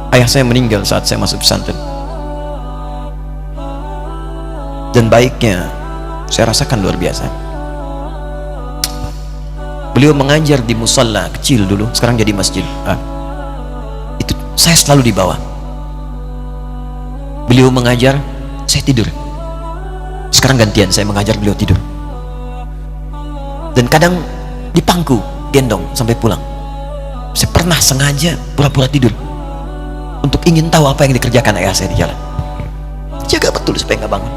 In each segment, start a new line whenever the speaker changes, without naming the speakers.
Ayah saya meninggal saat saya masuk pesantren, dan baiknya saya rasakan luar biasa. Beliau mengajar di musalla kecil dulu, sekarang jadi masjid. Itu saya selalu di bawah. Beliau mengajar, saya tidur. Sekarang gantian, saya mengajar, beliau tidur. Dan kadang dipangku, gendong sampai pulang. Saya pernah sengaja pura-pura tidur untuk ingin tahu apa yang dikerjakan ayah saya di jalan. Jaga betul supaya nggak bangun.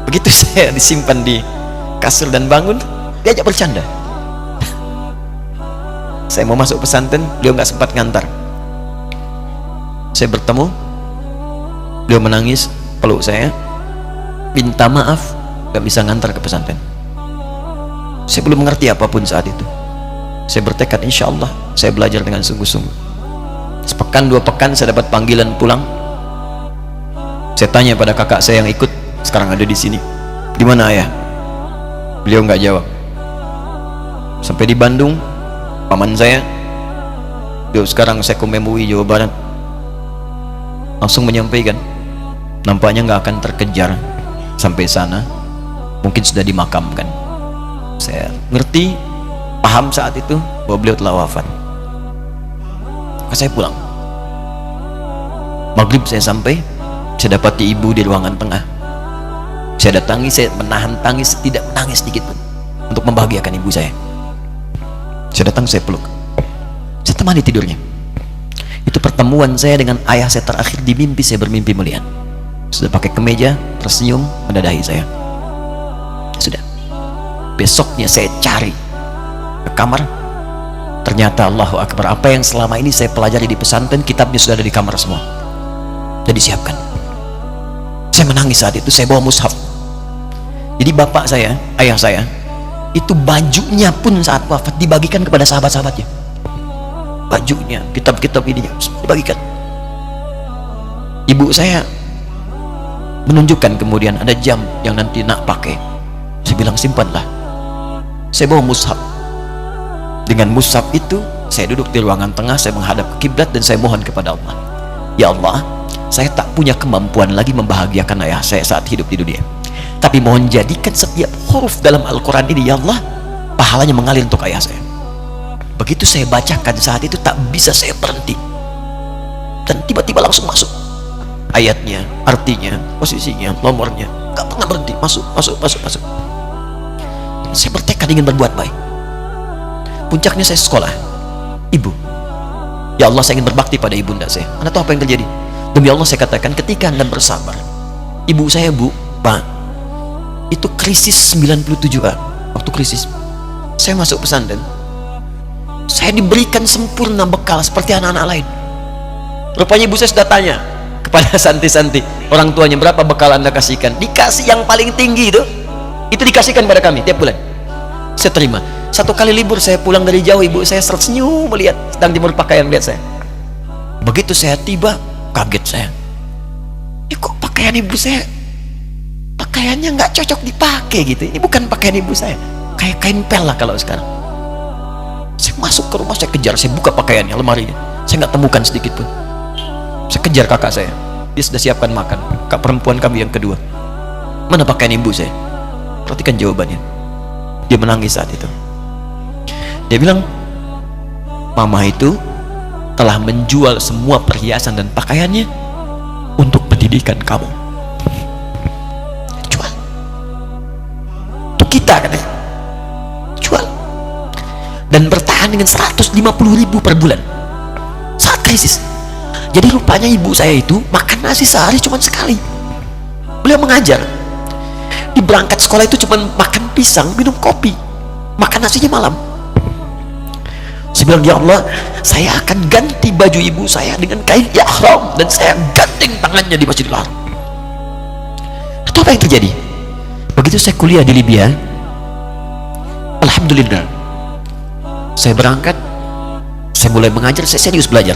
Begitu saya disimpan di kasur dan bangun, diajak bercanda. Saya mau masuk pesantren, beliau nggak sempat ngantar. Saya bertemu, beliau menangis, peluk saya, minta maaf nggak bisa ngantar ke pesantren. Saya belum mengerti apapun saat itu. Saya bertekad, insya Allah saya belajar dengan sungguh-sungguh. Sepekan 2 pekan saya dapat panggilan pulang. Saya tanya pada kakak saya yang ikut, sekarang ada di sini, di mana ayah? Beliau nggak jawab. Sampai di Bandung, paman saya, beliau sekarang Sekom MUI Jawa Barat, langsung menyampaikan, nampaknya nggak akan terkejar sampai sana, mungkin sudah dimakamkan. Saya ngerti, paham saat itu bahwa beliau telah wafat. Maka saya pulang. Maghrib saya sampai, saya dapati ibu di ruangan tengah. Saya datangi, saya menahan tangis, tidak menangis sedikit pun untuk membahagiakan ibu saya. Saya datang, saya peluk, saya temani tidurnya. Itu pertemuan saya dengan ayah saya terakhir di mimpi. Saya bermimpi melihat sudah pakai kemeja, tersenyum, mendadahi saya. Sudah. Besoknya saya cari ke kamar, ternyata Allahu Akbar, apa yang selama ini saya pelajari di pesantren, kitabnya sudah ada di kamar semua, sudah disiapkan. Saya menangis saat itu. Saya bawa mushaf. Jadi bapak saya, ayah saya, itu bajunya pun saat wafat dibagikan kepada sahabat-sahabatnya. Bajunya, kitab-kitab ini dibagikan. Ibu saya menunjukkan kemudian ada jam yang nanti nak pakai. Saya bilang, simpanlah. Saya bawa mushaf. Dengan mushaf itu saya duduk di ruangan tengah, saya menghadap ke kiblat dan saya mohon kepada Allah, ya Allah, saya tak punya kemampuan lagi membahagiakan ayah saya saat hidup di dunia, tapi mohon jadikan setiap huruf dalam Al-Quran ini, ya Allah, pahalanya mengalir untuk ayah saya. Begitu saya bacakan saat itu, tak bisa saya berhenti, dan tiba-tiba langsung masuk ayatnya, artinya, posisinya, nomornya, gak pernah berhenti, masuk. Saya bertekad ingin berbuat baik. Puncaknya saya sekolah. Ibu, ya Allah, saya ingin berbakti pada ibunda saya. Anda tahu apa yang terjadi? Demi Allah saya katakan, ketika Anda bersabar, ibu saya, Bu, Pak, itu krisis 97, Pak. Waktu krisis saya masuk pesantren, saya diberikan sempurna bekal seperti anak-anak lain. Rupanya ibu saya sudah tanya kepada santi-santi, orang tuanya, berapa bekal Anda kasihkan? Dikasih yang paling tinggi itu dikasihkan pada kami tiap bulan. Saya terima. Satu kali libur saya pulang dari jauh, ibu saya tersenyum melihat, sedang jemur pakaian melihat saya. Begitu saya tiba, kaget saya. Ini kok pakaian ibu saya, pakaiannya nggak cocok dipakai gitu. Ini bukan pakaian ibu saya, kayak kain pel lah kalau sekarang. Saya masuk ke rumah, saya kejar, saya buka pakaiannya, lemarinya, saya nggak temukan sedikit pun. Saya kejar kakak saya, dia sudah siapkan makan. Kak perempuan kami yang kedua, mana pakaian ibu saya? Perhatikan jawabannya. Dia menangis saat itu. Dia bilang, mama itu telah menjual semua perhiasan dan pakaiannya untuk pendidikan kamu. Jual. Untuk kita, katanya. Jual. Dan bertahan dengan 150.000 per bulan saat krisis. Jadi rupanya ibu saya itu makan nasi sehari cuma sekali. Beliau mengajar, di berangkat sekolah itu cuma makan pisang, minum kopi, makan nasinya malam. Saya bilang, ya Allah, saya akan ganti baju ibu saya dengan kain ihram dan saya gandeng tangannya di Masjidil Haram. Itu apa yang terjadi? Begitu saya kuliah di Libya, alhamdulillah, saya berangkat, saya mulai mengajar, saya serius belajar.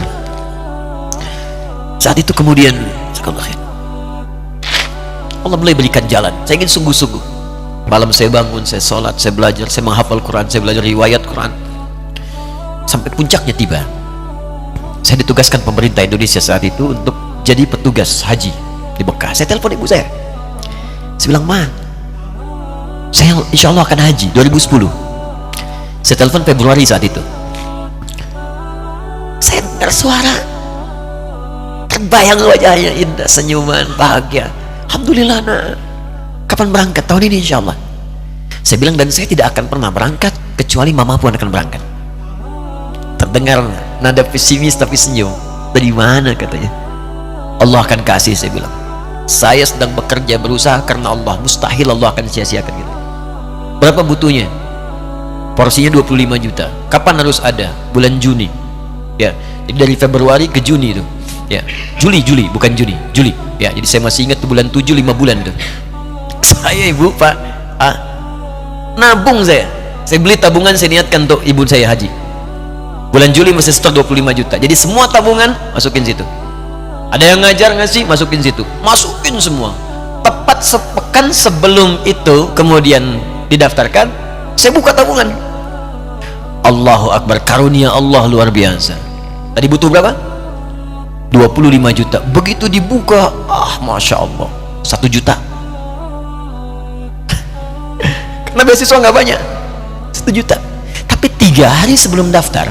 Saat itu kemudian Allah mulai berikan jalan. Saya ingin sungguh-sungguh. Malam saya bangun, saya sholat, saya belajar, saya menghafal Quran, saya belajar riwayat Quran. Sampai puncaknya tiba. Saya ditugaskan pemerintah Indonesia saat itu untuk jadi petugas haji di Mekah. Saya telepon ibu saya bilang, Ma, saya insya Allah akan haji 2010. Saya telepon Februari saat itu. Saya dengar suara, terbayang wajahnya indah, senyuman, bahagia. Alhamdulillah nak, kapan berangkat? Tahun ini insya Allah. Saya bilang, dan saya tidak akan pernah berangkat kecuali mama pun akan berangkat. Terdengar nada pesimis tapi senyum. Dari mana katanya? Allah akan kasih, saya bilang. Saya sedang bekerja, berusaha karena Allah. Mustahil Allah akan sia-siakan gitu. Berapa butuhnya? Porsinya 25 juta. Kapan harus ada? Bulan Juni. Ya, jadi dari Februari ke Juni itu. Ya, Juli bukan Juni, Juli. Ya, jadi saya masih ingat bulan 7, 5 bulan itu. Saya ibu, Pak, nabung saya beli tabungan, saya niatkan untuk ibu saya haji. Bulan Juli masih stok 25 juta. Jadi semua tabungan masukin situ. Ada yang ngajar ngasih, masukin situ. Masukin semua. Tepat sepekan sebelum itu kemudian didaftarkan, saya buka tabungan. Allahu Akbar, karunia Allah luar biasa. Tadi butuh berapa? 25 juta. Begitu dibuka, Masya Allah, 1 juta. Karena beasiswa nggak banyak, 1 juta. Tapi 3 hari sebelum daftar,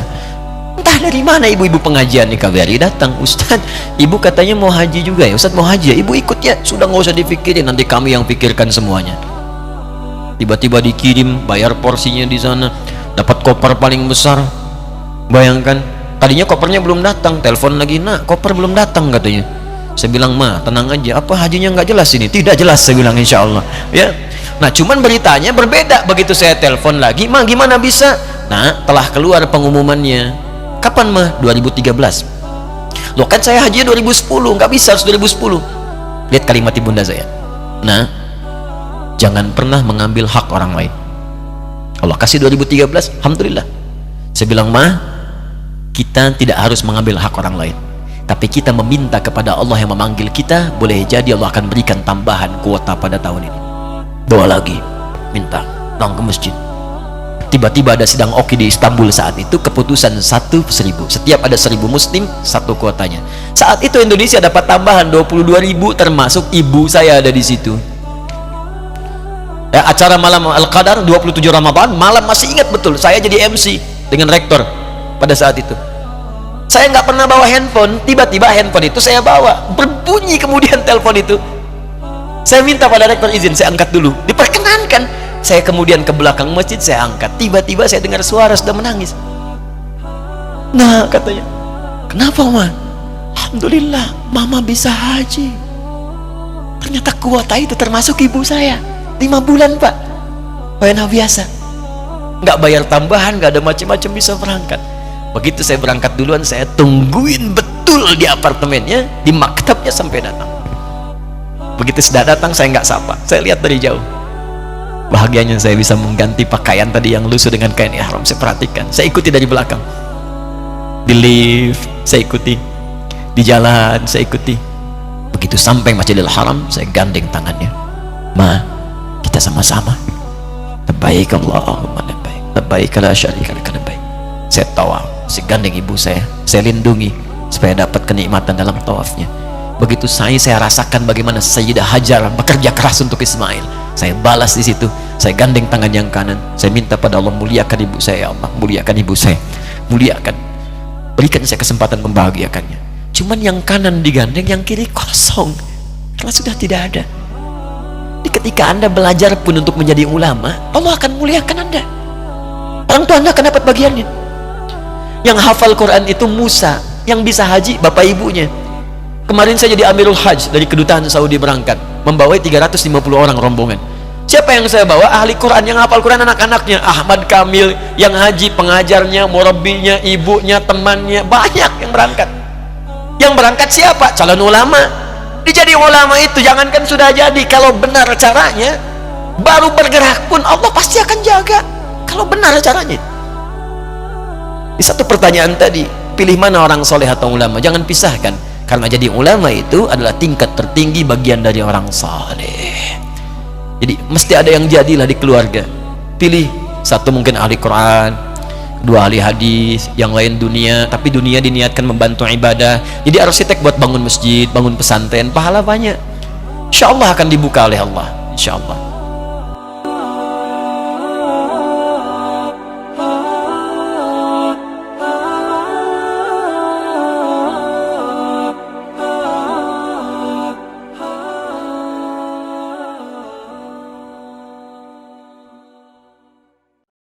entah dari mana ibu-ibu pengajian di KBRI datang, Ustadz, ibu katanya mau haji juga ya, Ustadz mau haji ya, ibu ikut ya. Sudah nggak usah dipikirin, nanti kami yang pikirkan semuanya. Tiba-tiba dikirim, bayar porsinya di sana, dapat koper paling besar. Bayangkan, tadinya kopernya belum datang, telepon lagi, nak koper belum datang katanya. Saya bilang, Ma, tenang aja, apa hajinya nggak jelas ini? Tidak jelas, saya bilang, insya Allah ya. Nah, cuman beritanya berbeda. Begitu saya telepon lagi, Ma, gimana bisa? Nah, telah keluar pengumumannya. Kapan, Ma? 2013. Loh, kan saya haji 2010, nggak bisa, harus 2010. Lihat kalimat ibunda saya. Nah, jangan pernah mengambil hak orang lain. Allah kasih 2013, alhamdulillah. Saya bilang, Ma, kita tidak harus mengambil hak orang lain, tapi kita meminta kepada Allah yang memanggil kita. Boleh jadi Allah akan berikan tambahan kuota pada tahun ini. Doa lagi, minta, datang ke masjid. Tiba-tiba ada sidang oki di Istanbul saat itu, keputusan 1.000. Setiap ada 1.000 muslim, 1 kuotanya. Saat itu Indonesia dapat tambahan 22.000, termasuk ibu saya ada di situ. Ya, acara malam Al-Qadar 27 Ramadan, malam masih ingat betul, saya jadi MC dengan rektor pada saat itu. Saya nggak pernah bawa handphone, tiba-tiba handphone itu saya bawa, berbunyi kemudian telepon itu. Saya minta pada rektor izin, saya angkat dulu, diperkenankan. Saya kemudian ke belakang masjid, saya angkat, tiba-tiba saya dengar suara sudah menangis. Nah, katanya, kenapa, Ma? Alhamdulillah, Mama bisa haji. Ternyata kuota itu termasuk ibu saya. 5 bulan, Pak. Bayar biasa, nggak bayar tambahan, nggak ada macam-macam, bisa berangkat. Begitu saya berangkat duluan, saya tungguin betul di apartemennya, di maktabnya sampai datang. Begitu sudah datang, saya nggak sapa, saya lihat dari jauh. Bahagianya saya bisa mengganti pakaian tadi yang lusuh dengan kain ihram. Saya perhatikan, saya ikuti dari belakang, di lift saya ikuti, di jalan saya ikuti. Begitu sampai Masjidil Haram, saya gandeng tangannya. Ma, kita sama-sama labbaik Allahumma labbaik, labbaik la syarika lak labbaik. Saya tawaf, saya gandeng ibu saya lindungi supaya dapat kenikmatan dalam tawafnya. Begitu saya rasakan bagaimana Sayyidah Hajar bekerja keras untuk Ismail. Saya balas di situ, saya gandeng tangan yang kanan, saya minta pada Allah, muliakan ibu saya, ya Allah, muliakan ibu saya, muliakan, berikan saya kesempatan membahagiakannya. Cuman yang kanan digandeng, yang kiri kosong, karena sudah tidak ada. Jadi ketika Anda belajar pun untuk menjadi ulama, Allah akan muliakan Anda. Orang tua Anda akan dapat bagiannya. Yang hafal Quran itu Musa, yang bisa haji bapak ibunya. Kemarin saya jadi Amirul Hajj dari kedutaan Saudi berangkat, membawa 350 orang rombongan. Siapa yang saya bawa? Ahli Quran, yang hafal Quran anak-anaknya. Ahmad Kamil yang haji, pengajarnya, murabbinya, ibunya, temannya, banyak yang berangkat. Yang berangkat siapa? Calon ulama. Jadi ulama itu jangankan sudah jadi, kalau benar caranya, baru bergerak pun Allah pasti akan jaga. Kalau benar caranya. Di satu pertanyaan tadi, pilih mana orang soleh atau ulama? Jangan pisahkan. Karena jadi ulama itu adalah tingkat tertinggi bagian dari orang saleh. Jadi mesti ada yang jadilah di keluarga. Pilih satu, mungkin ahli Quran, dua ahli hadis, yang lain dunia, tapi dunia diniatkan membantu ibadah. Jadi arsitek buat bangun masjid, bangun pesantren, pahala banyak. Insya Allah akan dibuka oleh Allah, insya Allah.